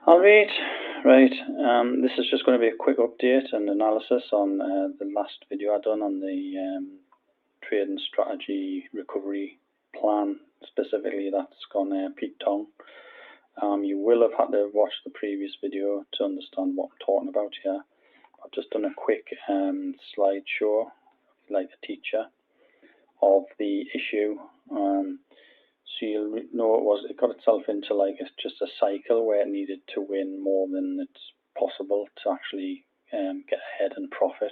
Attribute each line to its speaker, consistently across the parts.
Speaker 1: Alright, right. This is just going to be a quick update and analysis on the last video I done on the trading strategy recovery plan. Specifically, that's gone Pete Tong. You will have had to watch the previous video to understand what I'm talking about here. I've just done a quick slideshow, like a teacher, of the issue. So you'll know it got itself into like just a cycle where it needed to win more than it's possible to actually get ahead and profit.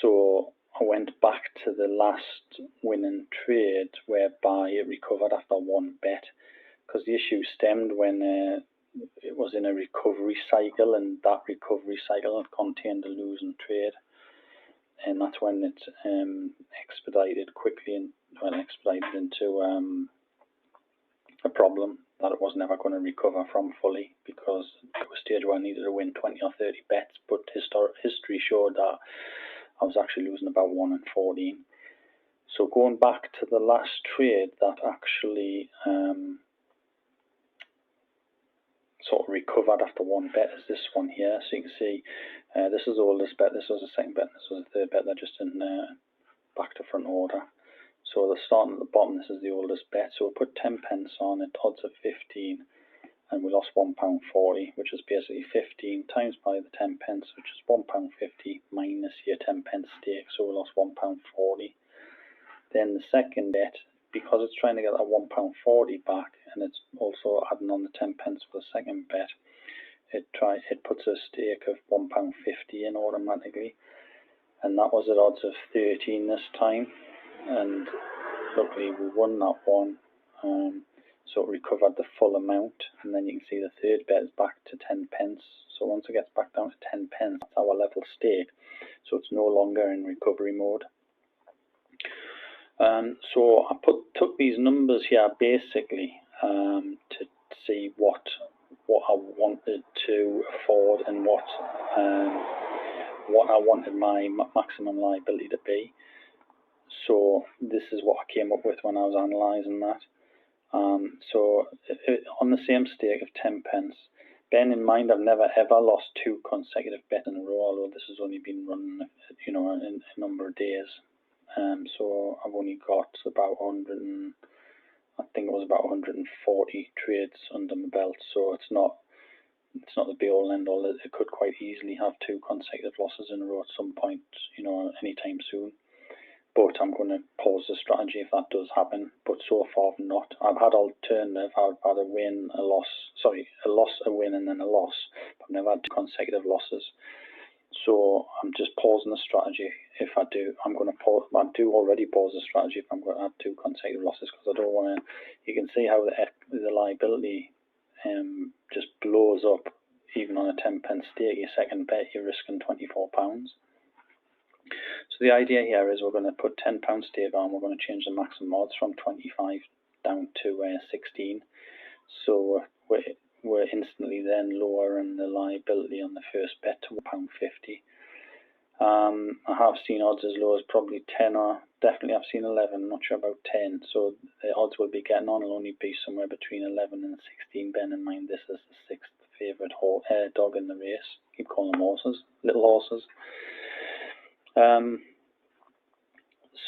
Speaker 1: So I went back to the last winning trade whereby it recovered after one bet, because the issue stemmed when it was in a recovery cycle, and that recovery cycle contained a losing trade, and that's when it expedited quickly and expedited into a problem that it was never going to recover from fully, because it was a stage where I needed to win 20 or 30 bets, but history showed that I was actually losing about 1 in 14. So going back to the last trade that actually sort of recovered after one bet is this one here. So you can see this is the oldest bet, this was the second bet, this was the third bet. They're just in back to front order. So the starting at the bottom, this is the oldest bet. So we put 10 pence on it, odds of 15, and we lost £1.40, which is basically 15 times by the 10 pence, which is £1.50 minus your 10 pence stake. So we lost £1.40. Then the second bet, because it's trying to get that £1.40 back, and it's also adding on the 10 pence for the second bet, it puts a stake of £1.50 in automatically, and that was at odds of 13 this time. And luckily we won that one, so it recovered the full amount. And then you can see the third bet is back to 10 pence. So once it gets back down to 10 pence, that's our level stake, so it's no longer in recovery mode. So I took these numbers here basically to see what I wanted to afford and what I wanted my maximum liability to be. So this is what I came up with when I was analysing that. So on the same stake of 10 pence, bearing in mind I've never ever lost 2 consecutive bets in a row, although this has only been running, in a number of days. So I've only got about 140 trades under my belt. So it's not the be all and end all. It could quite easily have 2 consecutive losses in a row at some point, anytime soon. But I'm going to pause the strategy if that does happen. But so far I've not. I've had alternative. I've had a win, a loss. Sorry, a loss, a win, and then a loss. But I've never had 2 consecutive losses. So I'm just pausing the strategy. If I do, I'm going to pause. I do already pause the strategy if I'm going to have 2 consecutive losses, because I don't want to. You can see how the liability just blows up. Even on a 10 pence stake, your second bet, you're risking £24. So the idea here is we're going to put £10 stake on. We're going to change the maximum odds from 25 down to 16. So we're instantly then lowering the liability on the first bet to £1.50. I have seen odds as low as probably 10, or definitely I've seen 11. Not sure about 10. So the odds we'll be getting on will only be somewhere between 11 and 16. Bear in mind this is the 6th favourite dog in the race. Keep calling them horses, little horses.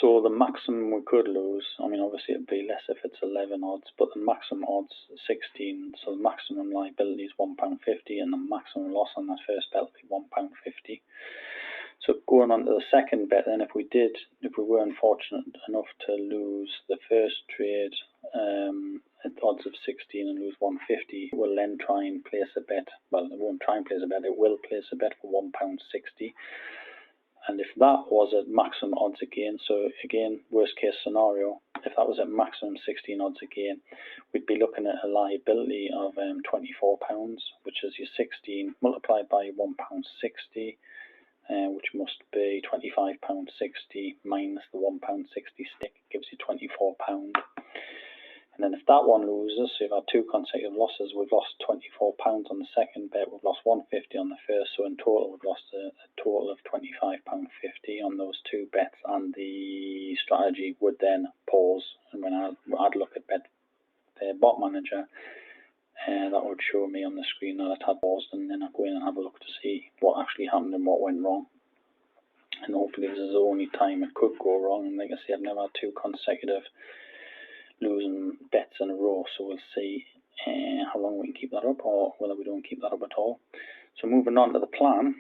Speaker 1: So the maximum we could lose, obviously it'd be less if it's 11 odds, but the maximum odds is 16, so the maximum liability is £1.50, and the maximum loss on that first bet will be £1.50. So going on to the second bet, then if we were unfortunate enough to lose the first trade at odds of 16 and lose £1.50, we'll then try and place a bet. Well, it won't try and place a bet, it will place a bet for £1.60. And if that was at maximum odds again, so again, worst case scenario, if that was at maximum 16 odds again, we'd be looking at a liability of £24, which is your 16 multiplied by £1.60, which must be £25.60 minus the £1.60 stick, gives you £24. And then if that one loses, so you've had 2 consecutive losses, we've lost £24 on the second bet, we've lost £1.50 on the first, so in total we've lost a total of £25.50 on those 2 bets, and the strategy would then pause. And when I'd look at bet bot manager, that would show me on the screen that it had paused, and then I'd go in and have a look to see what actually happened and what went wrong. And hopefully this is the only time it could go wrong. And like I say, I've never had 2 consecutive losing bets in a row, so we'll see how long we can keep that up, or whether we don't keep that up at all. So moving on to the plan.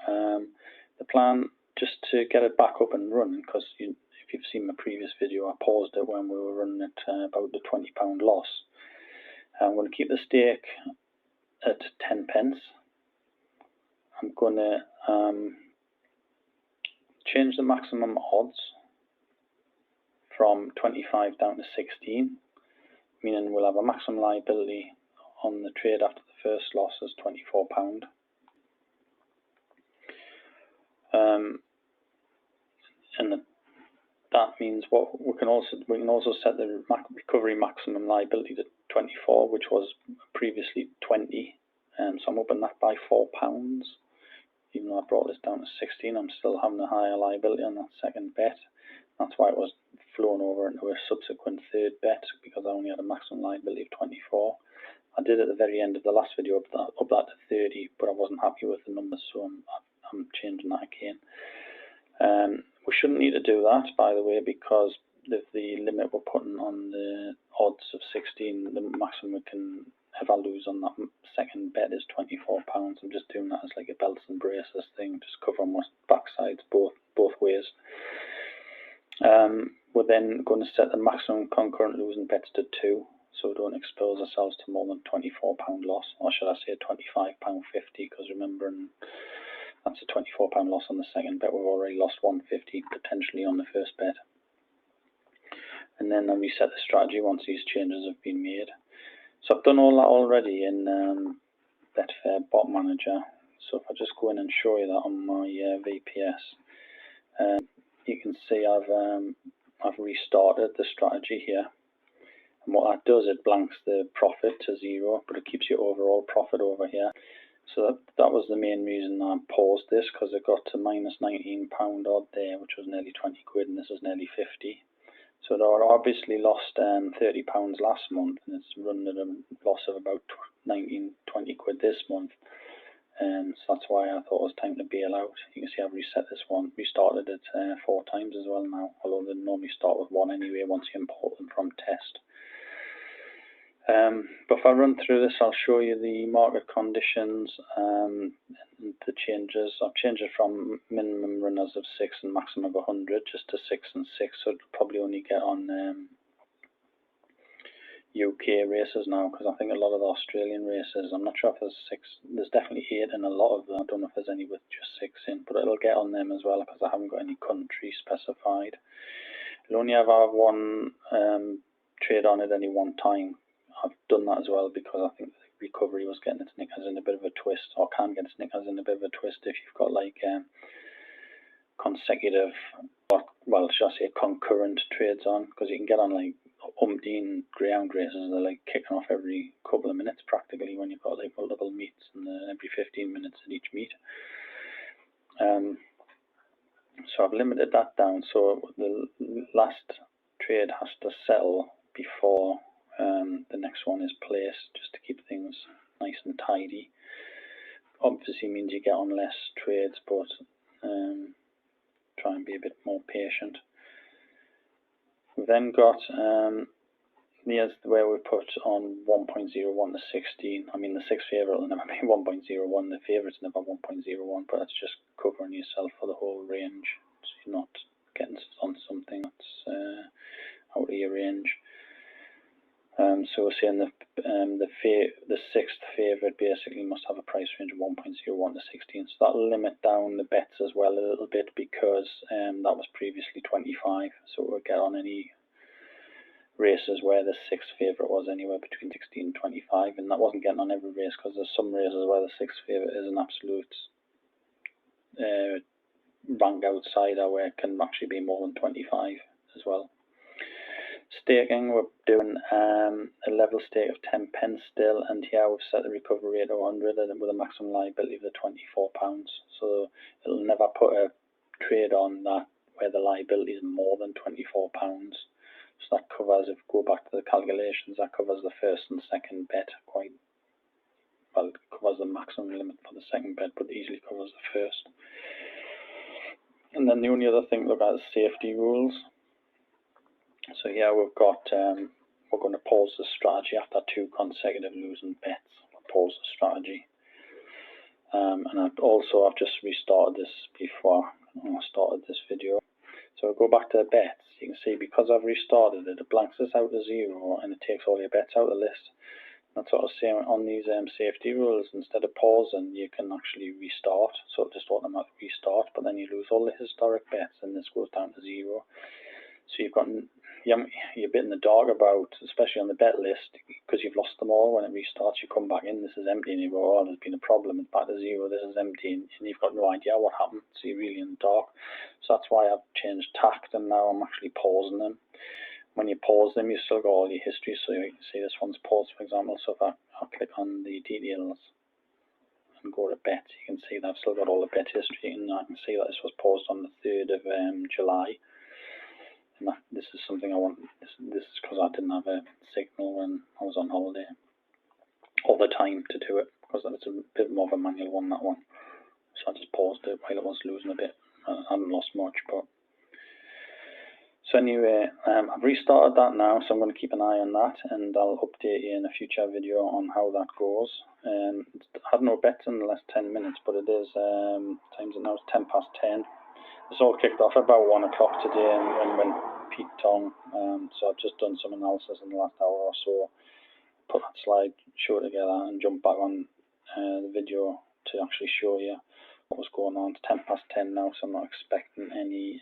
Speaker 1: The plan, just to get it back up and running, because if you've seen my previous video, I paused it when we were running at about the £20 loss. I'm going to keep the stake at 10 pence. I'm going to change the maximum odds from 25 down to 16, meaning we'll have a maximum liability on the trade after the first loss as £24. And that means what we can also set the recovery maximum liability to 24, which was previously 20. So I'm upping that by £4. Even though I brought this down to 16, I'm still having a higher liability on that second bet. That's why it was flown over into a subsequent third bet, because I only had a maximum liability of 24. I did at the very end of the last video up that to 30, but I wasn't happy with the numbers, so I'm changing that again. We shouldn't need to do that, by the way, because the limit we're putting on the odds of 16, the maximum we can ever lose on that second bet is £24. I'm just doing that as like a belts and braces thing, just covering my backsides both ways. We're then going to set the maximum concurrent losing bets to 2, so we don't expose ourselves to more than £24 loss, or should I say £25.50, because remembering that's a £24 loss on the second bet. We've already lost £1.50 potentially on the first bet. And then we reset the strategy once these changes have been made. So I've done all that already in Betfair Bot Manager. So if I just go in and show you that on my VPS, you can see I've restarted the strategy here. And what that does, it blanks the profit to 0, but it keeps your overall profit over here. So that was the main reason I paused this, because it got to minus £19 odd there, which was nearly 20 quid, and this is nearly 50. So it obviously lost £30 last month, and it's run at a loss of about 19, 20 quid this month. So that's why I thought it was time to bail out. You can see I've reset this one. Restarted it 4 times as well now, although they normally start with 1 anyway once you import them from test. But if I run through this, I'll show you the market conditions and the changes. I've changed it from minimum runners of 6 and maximum of 100 just to 6 and 6, so it'll probably only get on UK races now, because I think a lot of the Australian races, I'm not sure if there's 6, there's definitely 8 in a lot of them. I don't know if there's any with just 6 in, but it'll get on them as well, because I haven't got any country specified. It'll only ever have one trade on at any one time. I've done that as well because I think the recovery was getting its knickers in a bit of a twist, or can get its knickers in a bit of a twist if you've got like consecutive, or well, should I say concurrent trades on, because you can get on like umpteen greyhound races. They're like kicking off every couple of minutes practically when you've got like multiple meets, and every 15 minutes at each meet. So I've limited that down, so the last trade has to settle before the next one is placed, just to keep things nice and tidy. Obviously means you get on less trades, but try and be a bit more patient. We've then got here's where we put on 1.01 to 16. I mean, the 6th favourite will never be 1.01, the favourite's never 1.01, but that's just covering yourself for the whole range, so you're not getting on something that's out of your range. So we're saying the 6th favourite basically must have a price range of 1.01 to 16. So that'll limit down the bets as well a little bit, because that was previously 25. So we'll get on any races where the 6th favourite was anywhere between 16 and 25, and that wasn't getting on every race, because there's some races where the 6th favourite is an absolute rank outsider where it can actually be more than 25 as well. Staking, we're doing a level stake of 10 pence still, and here we've set the recovery rate to 100 with a maximum liability of the £24. So it'll never put a trade on that where the liability is more than £24. So that covers, if we go back to the calculations, that covers the first and second bet quite second bet, but easily covers the first. And then the only other thing to look at is safety rules. So here we've got, we're going to pause the strategy after 2 consecutive losing bets. Pause the strategy. And I've just restarted this before I started this video. So I'll go back to the bets. You can see because I've restarted it, it blanks this out to 0 and it takes all your bets out of the list. That's what I was saying on these safety rules. Instead of pausing, you can actually restart. So it just automatically restart, but then you lose all the historic bets and this goes down to 0. So you're a bit in the dark about, especially on the bet list, because you've lost them all. When it restarts, you come back in, this is empty, and you go, oh, there's been a problem, it's back to 0, this is empty, and you've got no idea what happened, so you're really in the dark. So that's why I've changed tact, and now I'm actually pausing them. When you pause them, you still got all your history, so you can see this one's paused, for example. So if I click on the details and go to bet, you can see that I've still got all the bet history, and I can see that this was paused on the 3rd of July. And this is something I want. This is because I didn't have a signal when I was on holiday all the time to do it, because it's a bit more of a manual one, that one. So I just paused it while it was losing a bit. I hadn't lost much, but so anyway, I've restarted that now, so I'm going to keep an eye on that, and I'll update you in a future video on how that goes. I had no bets in the last 10 minutes, but it is times it now is 10:10. This all kicked off about 1 o'clock today, and when Pete Tong, so I've just done some analysis in the last hour or so, put that slide show together and jump back on the video to actually show you what was going on. It's 10:10 now, so I'm not expecting any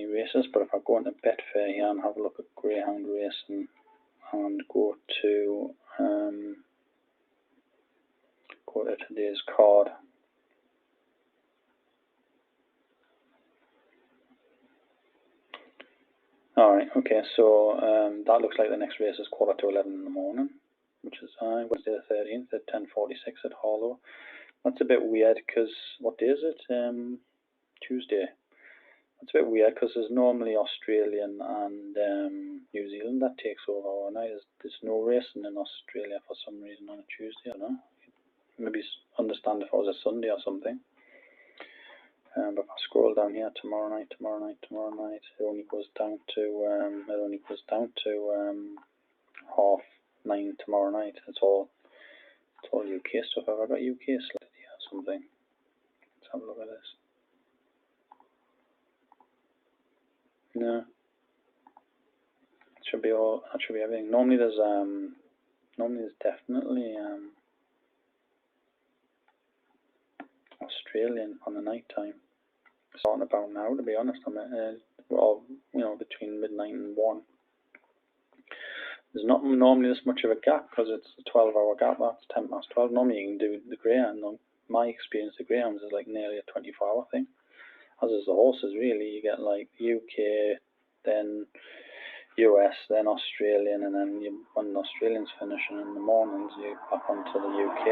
Speaker 1: races, but if I go into Betfair here and have a look at Greyhound racing and go to today's card, alright, okay, so that looks like the next race is 11:15 in the morning, which is Wednesday the 13th at 10:46 at Harlow. That's a bit weird because, what day is it? Tuesday. That's a bit weird because there's normally Australian and New Zealand that takes over overnight. There's no racing in Australia for some reason on a Tuesday, I don't know. Maybe understand if it was a Sunday or something. But if I scroll down here, tomorrow night, it only goes down to 9:30 tomorrow night. It's all UK stuff. Have I got UK slated here or something? Let's have a look at this. No. That should be everything. Normally there's definitely Australian on the night time. Starting about now, to be honest. Between midnight and 1. There's not normally this much of a gap because it's a 12-hour gap. That's 10:12. Normally you can do the greyhound. My experience, the greyhounds is like nearly a 24-hour thing. As is the horses, really. You get like UK, then US, then Australian, and then when the Australians finishing in the mornings, you're back onto the UK.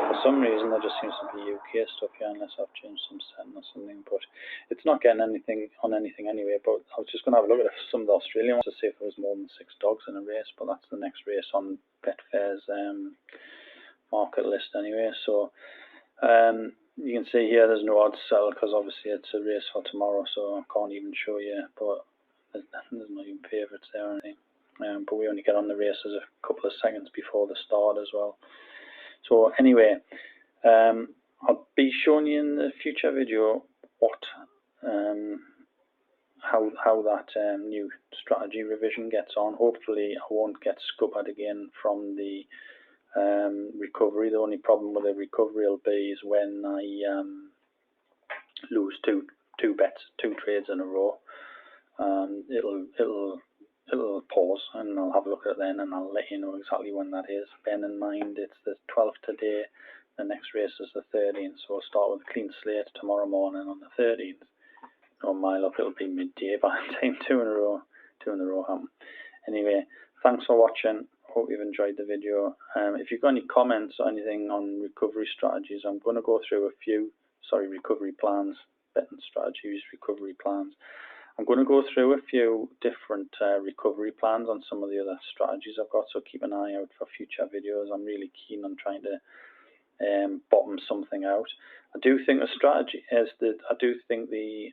Speaker 1: For some reason, there just seems to be UK stuff here, unless I've changed some setting or something. But it's not getting anything on anything anyway. But I was just going to have a look at some of the Australian ones to see if there was more than 6 dogs in a race. But that's the next race on Betfair's market list anyway. So you can see here there's no odds settled because obviously it's a race for tomorrow, so I can't even show you. But there's not even favourites there or anything. But we only get on the races a couple of seconds before the start as well. So anyway, I'll be showing you in the future video what how that new strategy revision gets on. Hopefully I won't get scuppered again from the recovery. The only problem with the recovery will be is when I lose two trades in a row. It'll pause and I'll have a look at it then, and I'll let you know exactly when that is. Bear in mind it's the 12th today, the next race is the 13th, so we'll start with a clean slate tomorrow morning on the 13th. On my luck it'll be midday by the time two in a row happen. Anyway, thanks for watching. Hope you've enjoyed the video. If you've got any comments or anything on recovery strategies, I'm going to go through recovery plans, betting strategies, recovery plans. I'm going to go through a few different recovery plans on some of the other strategies I've got, so keep an eye out for future videos. I'm really keen on trying to bottom something out. I do think the strategy is that I do think the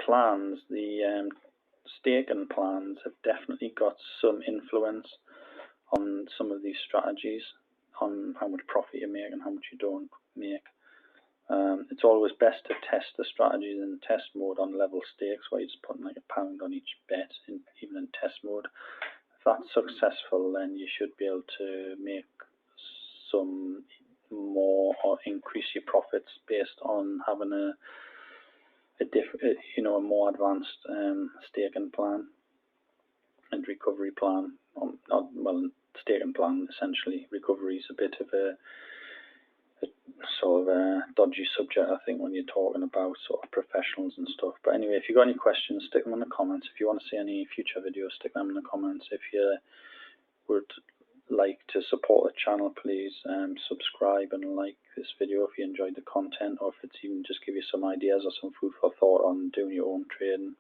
Speaker 1: plans, the staking plans, have definitely got some influence on some of these strategies, on how much profit you make and how much you don't make. It's always best to test the strategies in test mode on level stakes, where you're just putting like £1 on each bet, even in test mode. If that's successful, then you should be able to make some more or increase your profits based on having a more advanced staking plan and recovery plan. Staking plan, essentially. Recovery is a bit of a sort of a dodgy subject, I think, when you're talking about sort of professionals and stuff. But anyway, if you've got any questions, stick them in the comments. If you want to see any future videos, stick them in the comments. If you would like to support the channel, please subscribe and like this video if you enjoyed the content, or if it's even just give you some ideas or some food for thought on doing your own trading.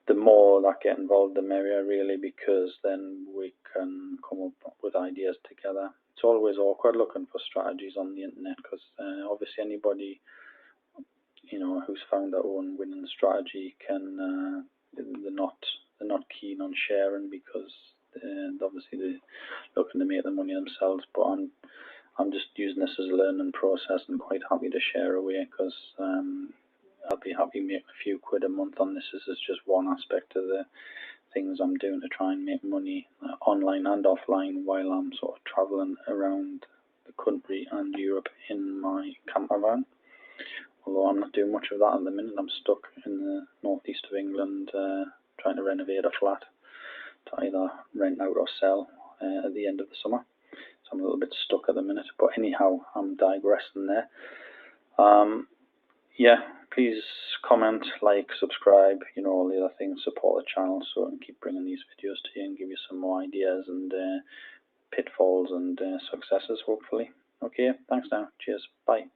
Speaker 1: The more that get involved, the merrier, really, because then we can come up with ideas together. It's always awkward looking for strategies on the internet, because obviously anybody who's found their own winning strategy can they're not keen on sharing, because obviously they're looking to make the money themselves. But I'm just using this as a learning process and quite happy to share away, because I'll be happy making a few quid a month on this. This is just one aspect of the things I'm doing to try and make money online and offline while I'm sort of travelling around the country and Europe in my camper van. Although I'm not doing much of that at the minute. I'm stuck in the northeast of England trying to renovate a flat to either rent out or sell at the end of the summer. So I'm a little bit stuck at the minute. But anyhow, I'm digressing there. Please comment, like, subscribe, all the other things. Support the channel so I can keep bringing these videos to you and give you some more ideas and pitfalls and successes, hopefully. Okay, thanks now. Cheers. Bye.